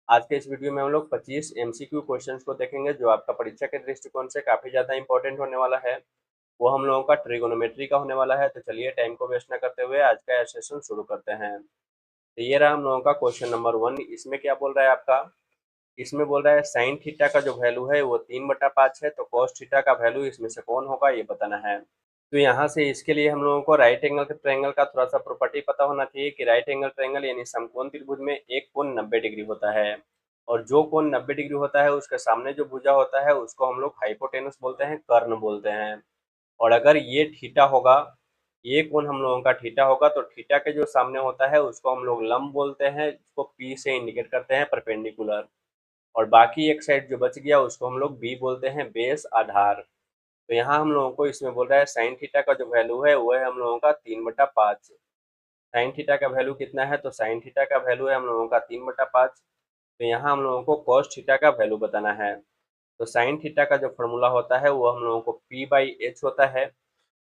आज के इस वीडियो में हम लोग 25 एमसीक्यू क्वेश्चंस को देखेंगे जो आपका परीक्षा के दृष्टिकोण से काफ़ी ज़्यादा इंपॉर्टेंट होने वाला है। वो हम लोगों का ट्रिगोनोमेट्री का होने वाला है। तो चलिए टाइम को वेस्ट न करते हुए आज का सेशन शुरू करते हैं। तो ये रहा हम लोगों का क्वेश्चन नंबर 1। इसमें क्या बोल रहा है आपका, इसमें बोल रहा है साइन थीटा का जो वैल्यू है वो 3/5 है, तो कॉस थीटा का वैल्यू इसमें से कौन होगा ये बताना है। तो यहाँ से इसके लिए हम लोगों को राइट एंगल ट्रायंगल का थोड़ा सा प्रॉपर्टी पता होना चाहिए कि राइट एंगल ट्रायंगल यानी समकोण त्रिभुज में एक कोण 90 डिग्री होता है, और जो कोण 90 डिग्री होता है उसके सामने जो भुजा होता है उसको हम लोग हाइपोटेनस बोलते हैं, कर्ण बोलते हैं। और अगर ये थीटा होगा, ये कोण हम लोगों का थीटा होगा, तो थीटा के जो सामने होता है उसको हम लोग लंब बोलते हैं, जिसको पी से इंडिकेट करते हैं परपेंडिकुलर। और बाकी एक साइड जो बच गया उसको हम लोग बी बोलते हैं, बेस आधार। तो यहाँ हम लोगों को इसमें बोल रहा है साइन थीटा का जो वैल्यू है वो है हम लोगों का 3/5। साइन थीटा का वैल्यू कितना है, तो साइन थीटा का वैल्यू है हम लोगों का 3/5। तो यहाँ हम लोगों को कॉस थीटा का वैल्यू बताना है। तो साइन थीटा का जो फॉर्मूला होता है वो हम लोगों को P/H होता है,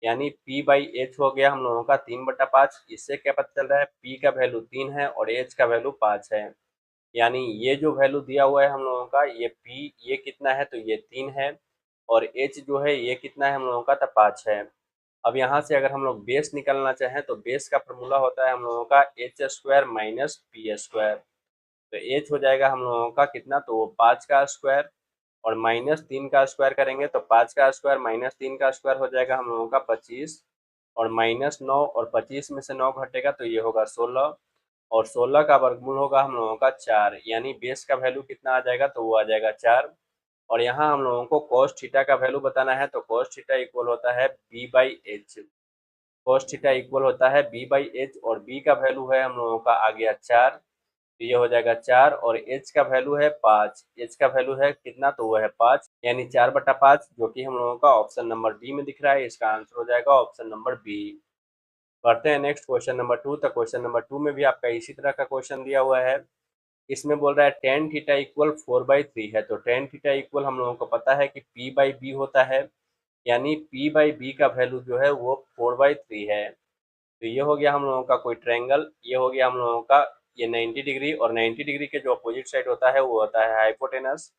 यानी P/H हो गया हम लोगों का 3/5। इससे क्या पता चल रहा है, P का वैल्यू 3 है और H का वैल्यू 5 है। यानी ये जो वैल्यू दिया हुआ है हम लोगों का, ये P ये कितना है, तो ये 3 है, और H जो है ये कितना है हम लोगों का, तो 5 है। अब यहाँ से अगर हम लोग बेस निकालना चाहें तो बेस का फॉर्मूला होता है हम लोगों का H² माइनस P²। तो H हो जाएगा हम लोगों का कितना, तो वो 5 का स्क्वायर, और माइनस 3 का स्क्वायर करेंगे तो 5 का स्क्वायर माइनस 3 का स्क्वायर हो जाएगा हम लोगों का 25, और माइनस 9, और 25 में से 9 घटेगा तो ये होगा 16, और 16 का वर्गमूल होगा हम लोगों का 4। यानी बेस का वैल्यू कितना आ जाएगा, तो वो आ जाएगा 4। और यहाँ हम लोगों को कॉस थीटा का वैल्यू बताना है, तो कॉस थीटा इक्वल होता है B/H। कॉस थीटा इक्वल होता है B/H, और B का वैल्यू है हम लोगों का आ गया 4, तो ये हो जाएगा 4, और H का वैल्यू है 5। H का वैल्यू है कितना, तो वो है 5, यानी 4/5, जो कि हम लोगों का ऑप्शन नंबर डी में दिख रहा है। इसका आंसर हो जाएगा ऑप्शन नंबर बी। बढ़ते हैं नेक्स्ट क्वेश्चन नंबर 2। तो क्वेश्चन नंबर 2 में भी आपका इसी तरह का क्वेश्चन दिया हुआ है। इसमें बोल रहा है टेन थीटा इक्वल 4/3 है। तो टेन थीटा इक्वल हम लोगों को पता है कि P/B होता है, यानी P/B का वैल्यू जो है वो 4/3 है। तो ये हो गया हम लोगों का कोई ट्रायंगल, ये हो गया हम लोगों का ये 90 डिग्री, और 90 डिग्री के जो अपोजिट साइड होता है वो होता है हाइपोटेनस।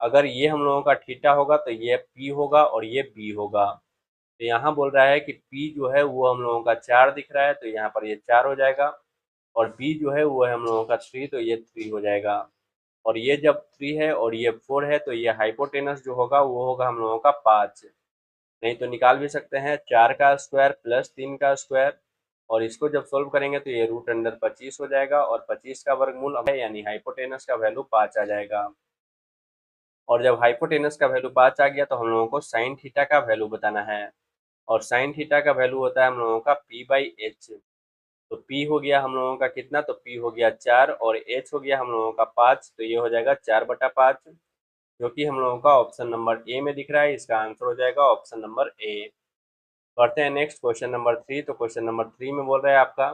अगर ये हम लोगों का थीटा होगा तो ये P होगा और ये B होगा। तो यहाँ बोल रहा है कि P जो है वो हम लोगों का 4 दिख रहा है, तो यहाँ पर ये 4 हो जाएगा, और B जो है वो है हम लोगों का 3, तो ये 3 हो जाएगा। और ये जब 3 है और ये 4 है तो ये हाइपोटेनस जो होगा वो होगा हम लोगों का 5। नहीं तो निकाल भी सकते हैं 4 का स्क्वायर प्लस 3 का स्क्वायर, और इसको जब सोल्व करेंगे तो ये √25 हो जाएगा, और 25 का वर्गमूल है, यानी हाइपोटेनस का वैल्यू 5 आ जाएगा। और जब हाइपोटेनस का वैल्यू 5 आ गया तो हम लोगों को साइन थीटा का वैल्यू बताना है, और साइन थीटा का वैल्यू होता है हम लोगों का P/H। तो P हो गया हम लोगों का कितना, तो P हो गया 4, और H हो गया हम लोगों का 5, तो ये हो जाएगा 4/5, जो कि हम लोगों का ऑप्शन नंबर ए में दिख रहा है। इसका आंसर हो जाएगा ऑप्शन नंबर ए। बढ़ते हैं नेक्स्ट क्वेश्चन नंबर 3। तो क्वेश्चन नंबर 3 में बोल रहा है आपका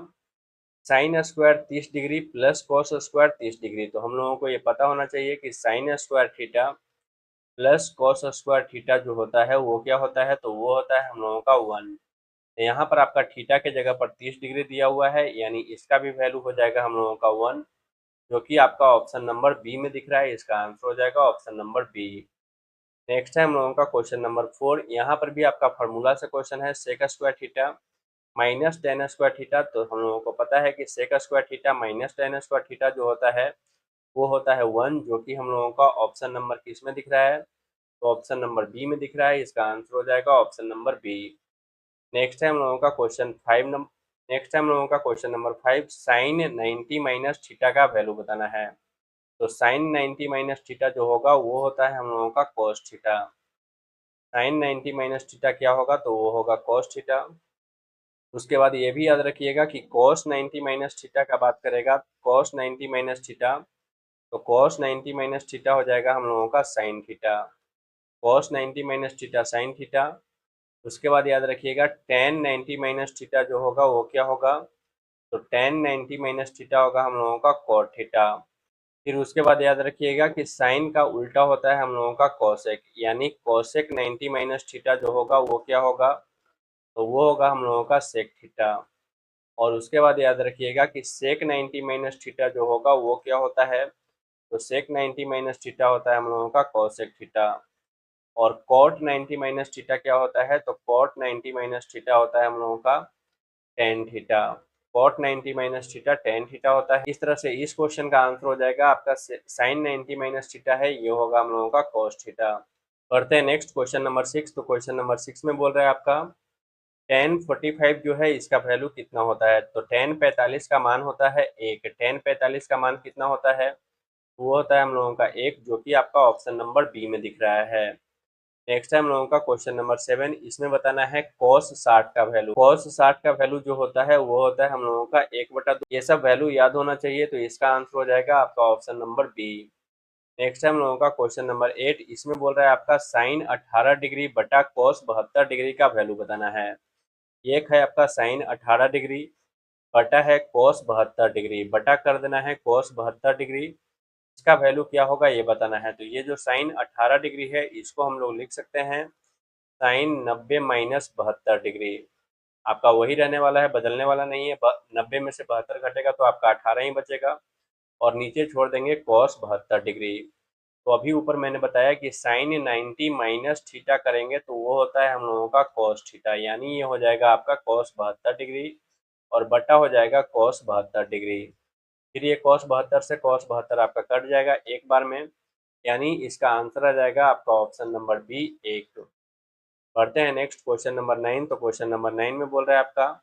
sine square 30 degree plus cos square 30 degree. तो हम लोगों को ये पता होना चाहिए कि sine square theta plus cos square theta जो होता है वो क्या होता है, तो वो होता है हम लोगों का 1। यहाँ पर आपका थीटा के जगह पर 30 डिग्री दिया हुआ है, यानी इसका भी वैल्यू हो जाएगा हम लोगों का 1, जो कि आपका ऑप्शन नंबर बी में दिख रहा है। इसका आंसर हो जाएगा ऑप्शन नंबर बी। नेक्स्ट है हम लोगों का क्वेश्चन नंबर 4। यहाँ पर भी आपका फार्मूला से क्वेश्चन है sec square theta minus tan square theta. तो हम लोगों को पता है कि sec square theta minus tan square theta जो होता है वो होता है 1, जो कि हम लोगों का ऑप्शन नंबर किस में दिख रहा है, तो ऑप्शन नंबर बी में दिख रहा है। इसका आंसर हो जाएगा ऑप्शन नंबर बी। नेक्स्ट है हम लोगों का क्वेश्चन 5 नंबर। नेक्स्ट है हम लोगों का question number 5, sine 90 minus theta का वैल्यू बताना है। तो साइन 90 माइनस थीटा जो होगा वो होता है हम लोगों का cos theta. Sine 90 minus theta क्या होगा, तो वो होगा कॉस थीटा। उसके बाद ये भी याद रखिएगा कि cos 90 माइनस थीटा का बात करेगा, cos 90 माइनस थीटा, तो cos 90 माइनस थीटा हो जाएगा हम लोगों का sine theta. cos 90 minus theta sine theta. उसके बाद याद रखिएगा tan 90 माइनस थीटा जो होगा वो क्या होगा, तो tan 90 माइनस थीटा होगा हम लोगों का cot थीटा। फिर उसके बाद याद रखिएगा कि साइन का उल्टा होता है हम लोगों का कॉसेक, यानी कॉसेक 90 माइनस थीटा जो होगा वो क्या होगा, तो वो होगा हम लोगों का सेक थीटा। और उसके बाद याद रखिएगा कि सेक 90 माइनस थीटा जो होगा वो क्या होता है, तो सेक 90 माइनस थीटा होता है हम लोगों का कॉसेक थीटा। और कॉट 90 माइनस थीटा क्या होता है, तो कॉट 90 माइनस थीटा होता है हम लोगों का tan theta. Cot 90 minus theta tan theta होता है। इस तरह से इस क्वेश्चन का आंसर हो जाएगा आपका साइन 90 माइनस थीटा है, ये होगा हम लोगों का कॉस थीटा। बढ़ते हैं नेक्स्ट क्वेश्चन नंबर 6। तो क्वेश्चन नंबर 6 में बोल रहा है आपका टेन 45 जो है इसका वैल्यू कितना होता है। तो टेन 45 का मान होता है एक। टेन 45 का मान कितना होता है, वो होता है हम लोगों का एक, जो कि आपका ऑप्शन नंबर बी में दिख रहा है। नेक्स्ट है हम लोगों का क्वेश्चन नंबर 7। इसमें बताना है कॉस 60 का वैल्यू। कॉस 60 का वैल्यू जो होता है वो होता है हम लोगों का 1/2। ये सब वैल्यू याद होना चाहिए, तो इसका आंसर हो जाएगा आपका ऑप्शन नंबर बी। नेक्स्ट है हम लोगों का क्वेश्चन नंबर 8। इसमें बोल रहा है आपका साइन 18 डिग्री बटा कॉस 72 डिग्री का वैल्यू बताना है। एक है आपका साइन 18 डिग्री बटा है कॉस 72 डिग्री, बटा कर देना है कॉस 72 डिग्री। इसका वैल्यू क्या होगा ये बताना है। तो ये जो साइन 18 डिग्री है इसको हम लोग लिख सकते हैं साइन 90 माइनस 72 डिग्री। आपका वही रहने वाला है, बदलने वाला नहीं है। 90 में से 72 घटेगा तो आपका 18 ही बचेगा, और नीचे छोड़ देंगे कॉस 72 डिग्री। तो अभी ऊपर मैंने बताया कि साइन 90 माइनस थीटा करेंगे तो वो होता है हम लोगों का कॉस थीटा, यानी ये हो जाएगा आपका कॉस 72 डिग्री और बटा हो जाएगा कॉस 72 डिग्री। फिर ये कॉस 72 से कॉस 72 आपका कट जाएगा एक बार में, यानी इसका आंसर आ जाएगा आपका ऑप्शन नंबर बी एक। बढ़ते हैं नेक्स्ट क्वेश्चन नंबर 9। तो क्वेश्चन नंबर 9 में बोल रहा है आपका,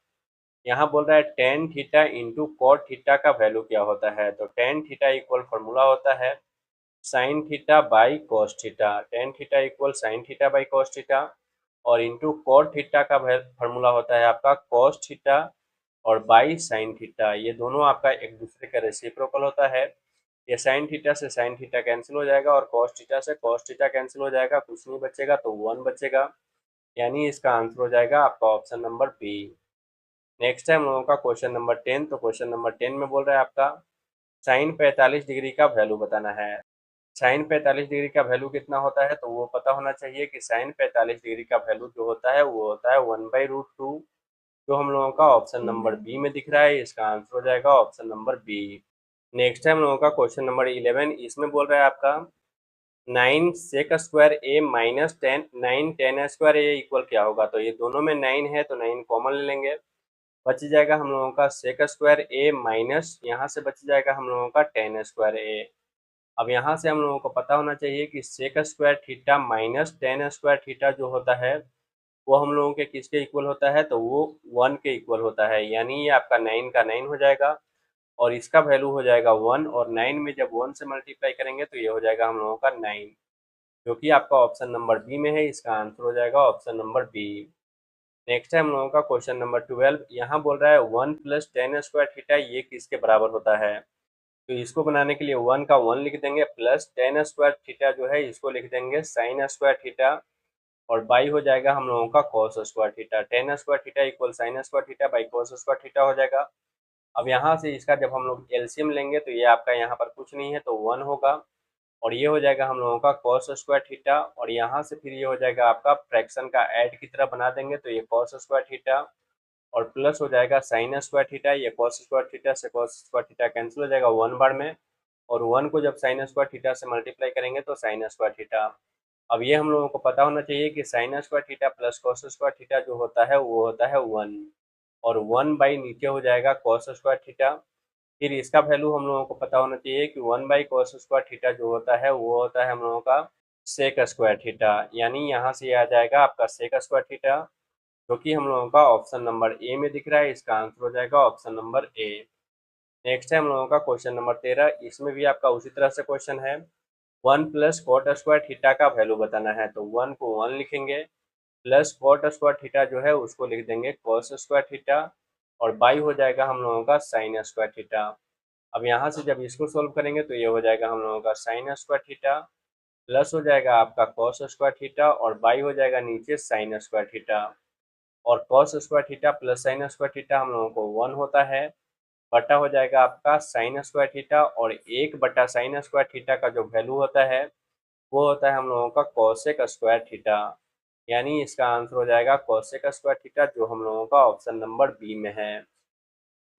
यहाँ बोल रहा है tan theta into cot theta का वैल्यू क्या होता है। तो टेन थीटा इक्वल फॉर्मूला होता है sine theta by cos theta. Tan theta equal sine theta by cos theta, और इंटू कॉट थीटा का फॉर्मूला होता है आपका कॉस थीटा और बाई साइन थीटा। ये दोनों आपका एक दूसरे का रेसिप्रोकल होता है। ये साइन थीटा से साइन थीटा कैंसिल हो जाएगा और कॉस थीटा से कॉस थीटा कैंसिल हो जाएगा, कुछ नहीं बचेगा तो वन बचेगा, यानी इसका आंसर हो जाएगा आपका ऑप्शन नंबर बी। नेक्स्ट है हम लोगों का क्वेश्चन नंबर 10। तो क्वेश्चन नंबर 10 में बोल रहा है आपका साइन 45 डिग्री का वैल्यू बताना है। साइन 45 डिग्री का वैल्यू कितना होता है, तो वो पता होना चाहिए कि साइन 45 डिग्री का वैल्यू जो होता है वो होता है 1/√2, जो हम लोगों का ऑप्शन नंबर बी में दिख रहा है। इसका आंसर हो जाएगा ऑप्शन नंबर बी। नेक्स्ट है हम लोगों का क्वेश्चन नंबर 11। इसमें बोल रहा है आपका 9 सेक स्क्वायर ए माइनस 10 9 10 स्क्वायर ए इक्वल क्या होगा। तो ये दोनों में 9 है तो 9 कॉमन ले लेंगे, बच जाएगा हम लोगों का सेक स्क्वायर ए माइनस यहाँ से बच जाएगा हम लोगों का 10 स्क्वायर ए। अब यहाँ से हम लोगों को पता होना चाहिए कि sec square theta minus 10 square theta जो होता है वो हम लोगों के किसके इक्वल होता है, तो वो 1 के इक्वल होता है, यानी ये आपका 9 का 9 हो जाएगा और इसका वैल्यू हो जाएगा 1, और 9 में जब 1 से मल्टीप्लाई करेंगे तो ये हो जाएगा हम लोगों का 9, जो कि आपका ऑप्शन नंबर बी में है। इसका आंसर हो जाएगा ऑप्शन नंबर बी। नेक्स्ट है हम लोगों का क्वेश्चन नंबर 12। यहाँ बोल रहा है 1 प्लस 10 स्क्वायर थीटा ये किसके बराबर होता है। तो इसको बनाने के लिए 1 का 1 लिख देंगे, प्लस 10 स्क्वायर थीटा जो है इसको लिख देंगे साइन स्क्वायर थीटा, और बाई हो जाएगा हम लोगों का cos square theta. 10 square theta equal sine square theta by cos square theta हो जाएगा। अब यहाँ से इसका जब हम लोग एलसीएम लेंगे तो ये आपका यहाँ पर कुछ नहीं है तो 1 होगा, और ये हो जाएगा हम लोगों का कॉस स्क्वायर थीटा, और यहाँ से फिर ये हो जाएगा आपका फ्रैक्शन का ऐड की तरह बना देंगे तो ये कॉस स्क्वायर थीटा, और प्लस हो जाएगा साइन स्क्वायर थीटा। ये कॉस स्क्वायर थीटा से कॉस स्क्वायर थीटा कैंसिल हो जाएगा 1 बार में, और 1 को जब साइन स्क्वायर थीटा से मल्टीप्लाई करेंगे तो साइन स्क्वायर थीटा। अब ये हम लोगों को पता होना चाहिए कि sine square theta plus cos square theta जो होता है वो होता है 1, और 1 बाई नीचे हो जाएगा कॉस स्क्वायर थीटा। फिर इसका वैल्यू हम लोगों को पता होना चाहिए कि 1 बाई कॉस स्क्वायर थीटा जो होता है वो होता है हम लोगों का सेक स्क्वायर थीटा, यानी यहाँ से आ जाएगा आपका सेक स्क्वायर थीटा, जो कि हम लोगों का ऑप्शन नंबर ए में दिख रहा है। इसका आंसर हो जाएगा ऑप्शन नंबर ए। नेक्स्ट है हम लोगों का क्वेश्चन नंबर 13। इसमें भी आपका उसी तरह से क्वेश्चन है 1 प्लस कॉट स्क्वायर थीटा का वैल्यू बताना है। तो 1 को 1 लिखेंगे, प्लस कॉट स्क्वायर थीटा जो है उसको लिख देंगे कॉस स्क्वायर थीटा, और बाई हो जाएगा हम लोगों का साइन स्क्वायर थीटा। अब यहाँ से जब इसको सोल्व करेंगे तो ये हो जाएगा हम लोगों का साइन स्क्वायर थीटा, प्लस हो जाएगा आपका कॉस स्क्वायर थीटा, और बाई हो जाएगा नीचे साइन स्क्वायर थीटा, और cos square theta plus sine square theta हम लोगों को 1 होता है, बटा हो जाएगा आपका साइन स्क्वायर थीटा, और 1 बटा साइन स्क्वायर थीटा का जो वैल्यू होता है वो होता है हम लोगों का कॉसेक स्क्वायर थीटा, यानी इसका आंसर हो जाएगा कॉसेक स्क्वायर थीटा, जो हम लोगों का ऑप्शन नंबर बी में है।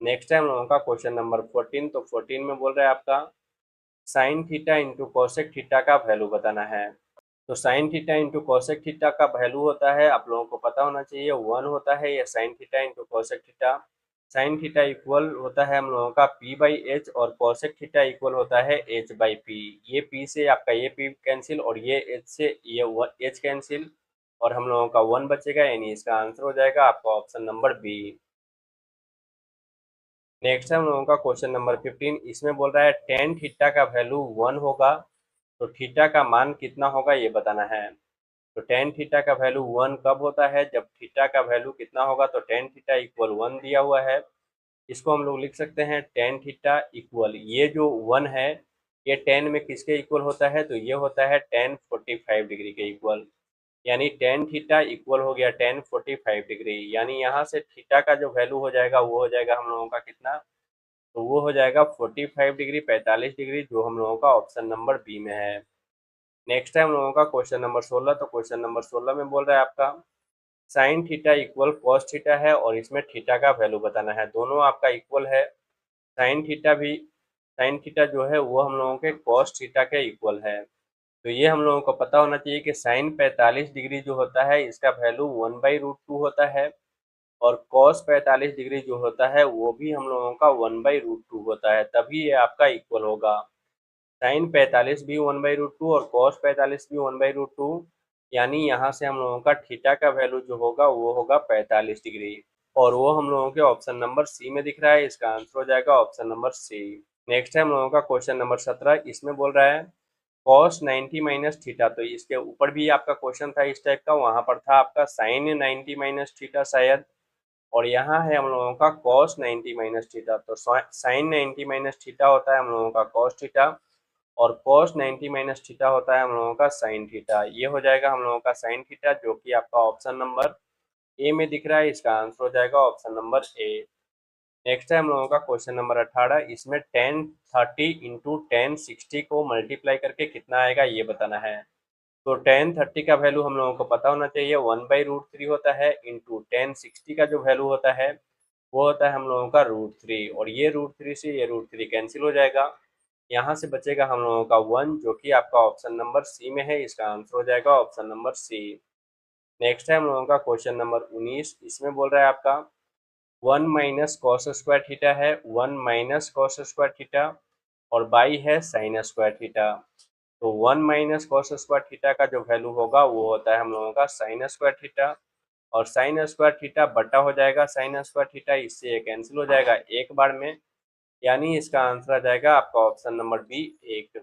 नेक्स्ट है हम लोगों का क्वेश्चन नंबर 14। तो 14 में बोल रहा है आपका sine theta into cosec theta का वैल्यू बताना है। तो sine theta into cosec theta का वैल्यू होता है, आप लोगों को पता होना चाहिए, 1 होता है ये sine theta into cosec theta. Sine theta equal होता है हम लोगों का पी बाई एच और कोसेक थीटा इक्वल होता है एच बाई पी। ये पी से आपका ये पी कैंसिल और ये एच से ये एच कैंसिल और हम लोगों का 1 बचेगा, यानी इसका आंसर हो जाएगा आपका ऑप्शन नंबर बी। नेक्स्ट है हम लोगों का क्वेश्चन नंबर 15। इसमें बोल रहा है टेन थीटा का वैल्यू 1 होगा तो थीटा का मान कितना होगा ये बताना है। तो टेन थीटा का वैल्यू 1 कब होता है, जब थीटा का वैल्यू कितना होगा, तो टेन थीटा इक्वल 1 दिया हुआ है। इसको हम लोग लिख सकते हैं टेन थीटा इक्वल, ये जो 1 है ये 10 में किसके इक्वल होता है, तो ये होता है टेन 45 डिग्री के इक्वल। यानी टेन थीटा इक्वल हो गया टेन 45 डिग्री, यानी यहाँ से थीटा का जो वैल्यू हो जाएगा वो हो जाएगा हम लोगों का कितना, तो वो हो जाएगा 45 डिग्री 45 डिग्री, जो हम लोगों का ऑप्शन नंबर बी में है। नेक्स्ट है हम लोगों का क्वेश्चन नंबर 16। तो क्वेश्चन नंबर 16 में बोल रहा है आपका sine theta equal cos theta है और इसमें थीटा का वैल्यू बताना है। दोनों आपका इक्वल है, साइन थीटा जो है वो हम लोगों के कॉस थीटा के इक्वल है। तो ये हम लोगों को पता होना चाहिए कि साइन 45 डिग्री जो होता है इसका वैल्यू 1/√2 होता है और कॉस 45 डिग्री जो होता है वो भी हम लोगों का 1/√2 होता है, तभी ये आपका इक्वल होगा। साइन 45 भी 1/√2 और कॉस 45 भी 1/√2, यानी यहाँ से हम लोगों का थीटा का वैल्यू जो होगा वो होगा 45 डिग्री और वो हम लोगों के ऑप्शन नंबर सी में दिख रहा है। इसका आंसर हो जाएगा ऑप्शन नंबर सी। नेक्स्ट है हम लोगों का क्वेश्चन नंबर 17। इसमें बोल रहा है कॉस 90 माइनस थीटा, तो इसके ऊपर भी आपका क्वेश्चन था इस टाइप का, वहां पर था आपका साइन 90 माइनस थीटा शायद, और यहाँ है हम लोगों का कॉस 90 माइनस थीटा। तो साइन 90 माइनस थीटा होता है हम लोगों का कॉस थीटा और कॉस 90 माइनस थीटा होता है हम लोगों का साइन थीटा। ये हो जाएगा हम लोगों का साइन थीटा, जो कि आपका ऑप्शन नंबर ए में दिख रहा है। इसका आंसर हो जाएगा ऑप्शन नंबर ए। नेक्स्ट है हम लोगों का क्वेश्चन नंबर 18। इसमें टेन 30 इंटू टेन 60 को मल्टीप्लाई करके कितना आएगा ये बताना है। तो टेन 30 का वैल्यू हम लोगों को पता होना चाहिए 1/√3 होता है, इंटू टेन 60 का जो वैल्यू होता है वो होता है हम लोगों का √3, और ये √3 से ये √3 कैंसिल हो जाएगा। यहाँ से बचेगा हम लोगों का 1, जो कि आपका ऑप्शन नंबर सी में है। इसका आंसर हो जाएगा ऑप्शन नंबर सी। नेक्स्ट है हम लोगों का क्वेश्चन नंबर 19। इसमें बोल रहा है आपका 1 माइनस कॉस स्क्वायर थीटा है, 1 माइनस कॉस स्क्वायर थीटा और बाई है साइन स्क्वायर थीटा। तो 1 माइनस कॉस स्क्वायर थीटा का जो वैल्यू होगा वो होता है हम लोगों का साइन स्क्वायर थीटा, और साइन स्क्वायर थीटा बटा हो जाएगा साइन स्क्वायर थीटा, इससे ये कैंसिल हो जाएगा एक बार में, यानी इसका आंसर आ जाएगा आपका ऑप्शन नंबर बी 1।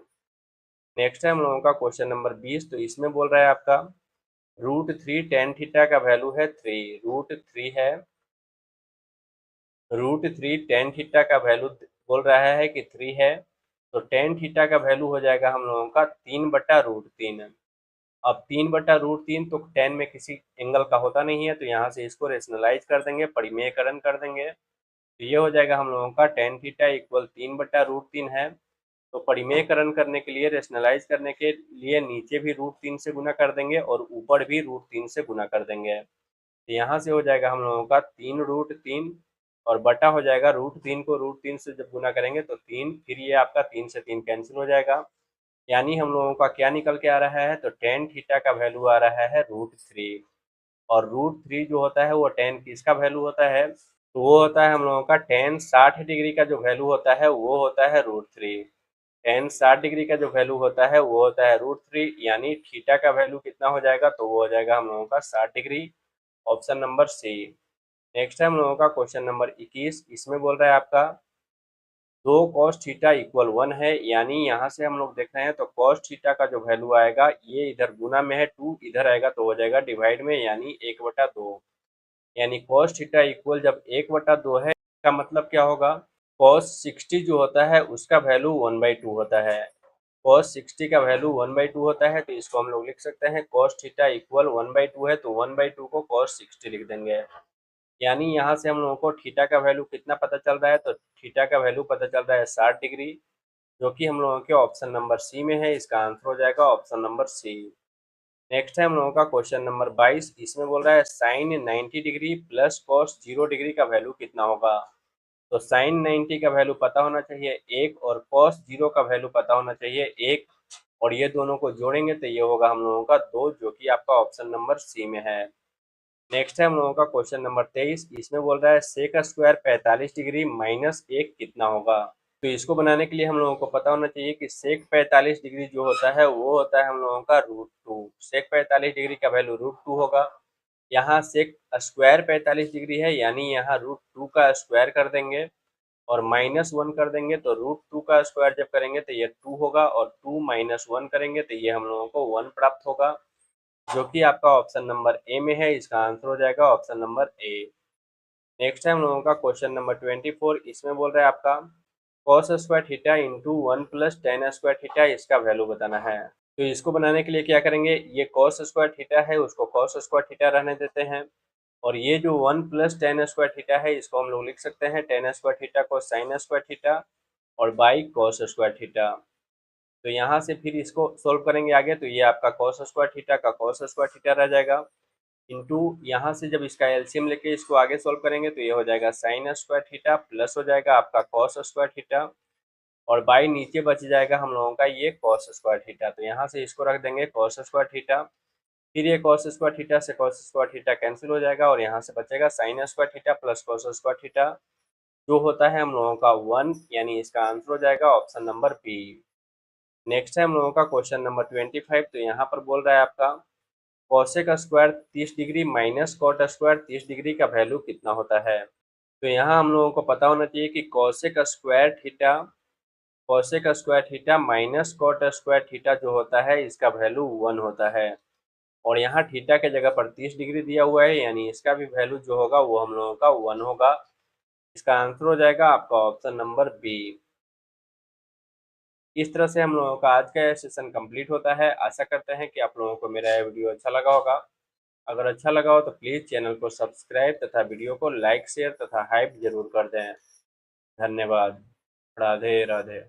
नेक्स्ट है हम लोगों का क्वेश्चन नंबर 20। तो इसमें बोल रहा है आपका √3 टेन थीटा का वैल्यू है 3, √3 है, √3 टेन थीटा का वैल्यू बोल रहा है कि 3 है, तो टेन थीटा का वैल्यू हो जाएगा हम लोगों का 3/√3। अब 3/√3 तो 10 में किसी एंगल का होता नहीं है, तो यहाँ से इसको रेशनलाइज कर देंगे, परिमेयकरण कर देंगे, तो ये हो जाएगा हम लोगों का टेन थीटा इक्वल 3/√3 है। तो परिमेयकरण करने के लिए, रेशनलाइज करने के लिए नीचे भी √3 से गुना कर देंगे और ऊपर भी √3 से गुना कर देंगे। तो यहाँ से हो जाएगा हम लोगों का 3√3 और बटा हो जाएगा √3 को √3 से जब गुना करेंगे तो 3, फिर ये आपका 3 से 3 कैंसिल हो जाएगा, यानी हम लोगों का क्या निकल के आ रहा है, तो टेन थीटा का वैल्यू आ रहा है √3, और √3 जो होता है वो टेन किसका वैल्यू होता है, तो वो होता है हम लोगों का टेन 60 डिग्री का जो वैल्यू होता है वो होता है √3। टेन 60 डिग्री का जो वैल्यू होता है वो होता है √3, यानी थीटा का वैल्यू कितना हो जाएगा, तो वो हो जाएगा हम लोगों का 60 degree, option number C. Next है हम लोगों का क्वेश्चन नंबर 21। इसमें बोल रहा है आपका दो कॉस थीटा इक्वल 1 है, यानी यहाँ से हम लोग देख रहे हैं तो कॉस थीटा का जो वैल्यू आएगा ये इधर गुना में है, 2 इधर आएगा तो हो जाएगा डिवाइड में, यानी 1/2। यानी कॉस थीटा इक्वल जब 1/2 है, इसका मतलब क्या होगा, कॉस 60 जो होता है उसका वैल्यू 1/2 होता है। कॉस 60 का वैल्यू 1/2 होता है, तो इसको हम लोग लिख सकते हैं कॉस थीटा इक्वल 1/2 है, तो 1/2 को कॉस 60 लिख देंगे। यानी यहाँ से हम लोगों को थीटा का वैल्यू कितना पता चल रहा है, तो थीटा का वैल्यू पता चल रहा है 60 डिग्री, जो कि हम लोगों के ऑप्शन नंबर सी में है। इसका आंसर हो जाएगा ऑप्शन नंबर सी। नेक्स्ट है हम लोगों का क्वेश्चन नंबर 22। इसमें बोल रहा है sine 90 degree plus cos 0 degree का वैल्यू कितना होगा। तो साइन 90 का वैल्यू पता होना चाहिए 1 और कॉस 0 का वैल्यू पता होना चाहिए 1, और ये दोनों को जोड़ेंगे तो ये होगा हम लोगों का 2, जो कि आपका ऑप्शन नंबर सी में है। नेक्स्ट है हम लोगों का क्वेश्चन नंबर 23। इसमें बोल रहा है सेक स्क्वायर 45 डिग्री माइनस 1 कितना होगा। तो इसको बनाने के लिए हम लोगों को पता होना चाहिए कि सेक 45 डिग्री जो होता है वो होता है हम लोगों का √2। सेक 45 डिग्री का वैल्यू √2 होगा। यहाँ सेक स्क्वायर 45 डिग्री है, यानी यहाँ √2 का स्क्वायर कर देंगे और -1 कर देंगे, तो √2 का स्क्वायर जब करेंगे तो ये 2 होगा, और 2 - 1 करेंगे तो ये हम लोगों को 1 प्राप्त होगा, जो कि आपका ऑप्शन नंबर ए में है। इसका आंसर हो जाएगा ऑप्शन नंबर ए। नेक्स्ट है हम लोगों का क्वेश्चन नंबर 24। इसमें बोल रहा है आपका cos square theta into 1 plus ten square theta, इसका वैल्यू बताना है। तो इसको बनाने के लिए क्या करेंगे, ये cos स्क्वायर थीटा है उसको cos स्क्वायर थीटा रहने देते हैं, और ये जो 1 प्लस टेन स्क्वायर थीटा है इसको हम लोग लिख सकते हैं टेन स्क्वायर थीटा को साइन स्क्वायर थीटा और बाई कॉस स्क्वायर थीटा। तो यहाँ से फिर इसको सोल्व करेंगे आगे, तो ये आपका कॉस स्क्वायर थीटा का कॉस स्क्वायर थीटा रह जाएगा, इंटू यहाँ से जब इसका एलसीएम लेके इसको आगे सोल्व करेंगे तो ये हो जाएगा साइन स्क्वायर थीटा प्लस हो जाएगा आपका कॉस स्क्वायर थीटा, और बाई नीचे बच जाएगा हम लोगों का ये कॉस स्क्वायर थीटा। तो यहाँ से इसको रख देंगे कॉस स्क्वायर थीटा, फिर ये कॉस स्क्वायर थीटा से कॉस स्क्वायर थीटा कैंसिल हो जाएगा, और यहाँ से बचेगा sine square theta plus cos square theta, जो होता है हम लोगों का 1, यानी इसका आंसर हो जाएगा ऑप्शन नंबर बी। नेक्स्ट है हम लोगों का क्वेश्चन नंबर 25। तो यहाँ पर बोल रहा है आपका cosec square 30 degree minus cot square 30 degree का वैल्यू कितना होता है। तो यहाँ हम लोगों को पता होना चाहिए कि cosec square theta minus cot square theta जो होता है इसका वैल्यू 1 होता है, और यहाँ थीटा के जगह पर 30 डिग्री दिया हुआ है, यानी इसका भी वैल्यू जो होगा वो हम लोगों का 1 होगा। इसका आंसर हो जाएगा आपका ऑप्शन नंबर बी। इस तरह से हम लोगों का आज का सेशन कंप्लीट होता है। आशा करते हैं कि आप लोगों को मेरा यह वीडियो अच्छा लगा होगा। अगर अच्छा लगा हो तो प्लीज़ चैनल को सब्सक्राइब तथा वीडियो को लाइक शेयर तथा हाइप जरूर कर दें। धन्यवाद। राधे राधे।